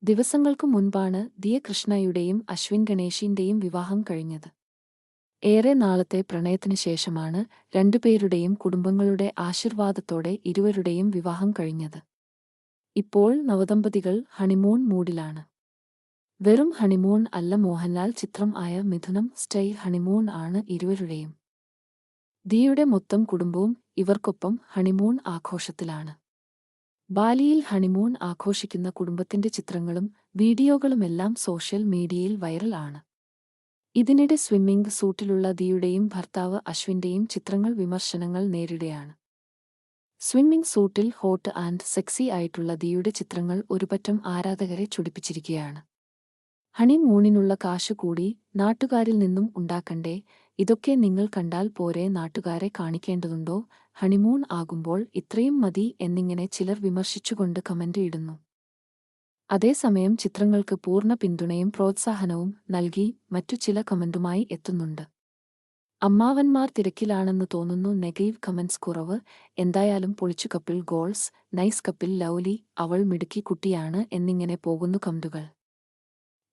ദിവസങ്ങൾക്കു മുൻപാണ് ദിയ കൃഷ്ണയുടെയും അശ്വിൻ ഗണേഷിന്റെയും വിവാഹം കഴിഞ്ഞത്. ഏറെ നാളത്തെ പ്രണയത്തിനു ശേഷമാണ് രണ്ടുപേരുടെയും കുടുംബങ്ങളുടെ ആശീർവാദത്തോടെ ഇരുവരുടെയും വിവാഹം കഴിഞ്ഞത്. ഇപ്പോൾ നവദമ്പതികൾ ഹണിമൂൺ മൂഡിലാണ്. വെറും ഹണിമൂൺ അല്ല, മോഹൻലാൽ ചിത്രം ആയ മിഥുനം സ്റ്റൈൽ ഹണിമൂൺ ആണ് ഇരുവരുടെയും. ദിയയുടെ മൊത്തം കുടുംബവും ഇവർക്കൊപ്പം ഹണിമൂൺ ആഘോഷത്തിലാണ്. ബാലിയിൽ ഹണിമൂൺ ആഘോഷിക്കുന്ന കുടുംബത്തിന്റെ ചിത്രങ്ങളും വീഡിയോകളുമെല്ലാം സോഷ്യൽ മീഡിയയിൽ വൈറൽ ആണ്. ഇതിനിടെ സ്വിമ്മിംഗ് സൂട്ടിലുള്ള ദിയുടെയും ഭർത്താവ് അശ്വിന്റെയും ചിത്രങ്ങൾ വിമർശനങ്ങൾ നേരിടുകയാണ്. സ്വിമ്മിംഗ് സൂട്ടിൽ ഹോട്ട് ആൻഡ് സെക്സി ആയിട്ടുള്ള ദിയുടെ ചിത്രങ്ങൾ ഒരുപറ്റം ആരാധകരെ ചൊടിപ്പിച്ചിരിക്കുകയാണ്. ഹണിമൂണിനുള്ള കാശ് കൂടി നാട്ടുകാരിൽ നിന്നും ഉണ്ടാക്കണ്ടേ, ഇതൊക്കെ നിങ്ങൾ കണ്ടാൽ പോരെ, നാട്ടുകാരെ കാണിക്കേണ്ടതുണ്ടോ, ഹണിമൂൺ ആകുമ്പോൾ ഇത്രയും മതി എന്നിങ്ങനെ ചിലർ വിമർശിച്ചുകൊണ്ട് കമന്റ് ഇടുന്നു. അതേസമയം ചിത്രങ്ങൾക്ക് പൂർണ്ണ പിന്തുണയും പ്രോത്സാഹനവും നൽകി മറ്റു ചില കമന്റുമായി എത്തുന്നുണ്ട്. അമ്മാവന്മാർ തിരക്കിലാണെന്ന് തോന്നുന്നു, നെഗറ്റീവ് കമന്റ്സ് കുറവ്, എന്തായാലും പൊളിച്ചു, couple goals, nice couple, Lovely, അവൾ മിടുക്കി കുട്ടിയാണ് എന്നിങ്ങനെ പോകുന്നു കമന്റുകൾ.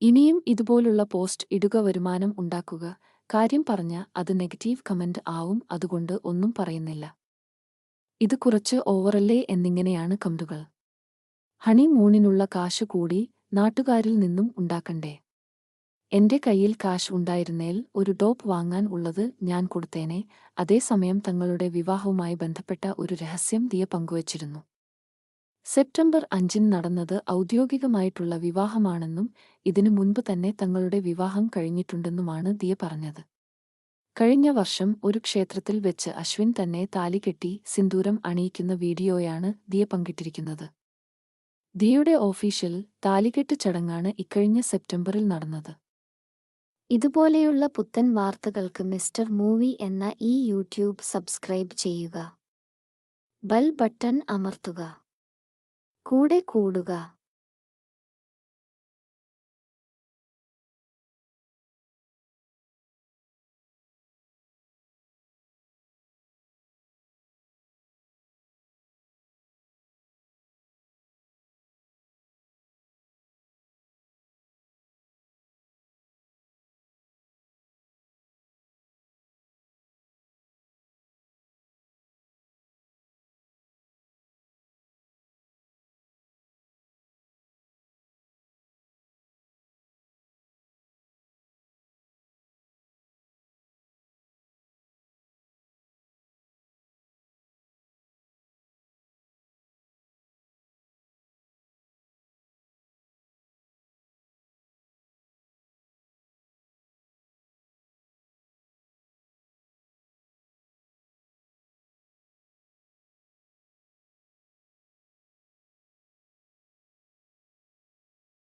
ഇനിയും ഇതുപോലുള്ള പോസ്റ്റ് ഇടുക, വരുമാനം ഉണ്ടാക്കുക, കാര്യം പറഞ്ഞ അത് നെഗറ്റീവ് കമന്റ് ആവും, അതുകൊണ്ട് ഒന്നും പറയുന്നില്ല, ഇത് കുറച്ച് ഓവറല്ലേ എന്നിങ്ങനെയാണ് കമന്റുകൾ. ഹണിമൂണിനുള്ള കാശ് കൂടി നാട്ടുകാരിൽ നിന്നും ഉണ്ടാക്കണ്ടേ? എന്റെ കയ്യിൽ കാശ് ഉണ്ടായിരുന്നേൽ ഒരു ടോപ്പ് വാങ്ങാൻ ഉള്ളത് ഞാൻ കൊടുത്തേനെ. അതേസമയം തങ്ങളുടെ വിവാഹവുമായി ബന്ധപ്പെട്ട ഒരു രഹസ്യം ദിയ പങ്കുവച്ചിരുന്നു. സെപ്റ്റംബർ 5 നടന്നത് ഔദ്യോഗികമായിട്ടുള്ള വിവാഹമാണെന്നും ഇതിനു മുൻപ് തന്നെ തങ്ങളുടെ വിവാഹം കഴിഞ്ഞിട്ടുണ്ടെന്നുമാണ് ദിയ പറഞ്ഞത്. കഴിഞ്ഞ വർഷം ഒരു ക്ഷേത്രത്തിൽ വെച്ച് അശ്വിൻ തന്നെ താലികെട്ടി സിന്ദൂരം അണിയിക്കുന്ന വീഡിയോയാണ് ദിയ പങ്കിട്ടിരിക്കുന്നത്. ദിയയുടെ ഒഫീഷ്യൽ താലികെട്ട് ചടങ്ങാണ് ഇക്കഴിഞ്ഞ സെപ്റ്റംബറിൽ നടന്നത്. ഇതുപോലെയുള്ള പുത്തൻ വാർത്തകൾക്ക് മിസ്റ്റർ മൂവി എന്ന ഈ യൂട്യൂബ് സബ്സ്ക്രൈബ് ചെയ്യുക. ബെൽ ബട്ടൺ അമർത്തുക. കൂടെ കൂടുക.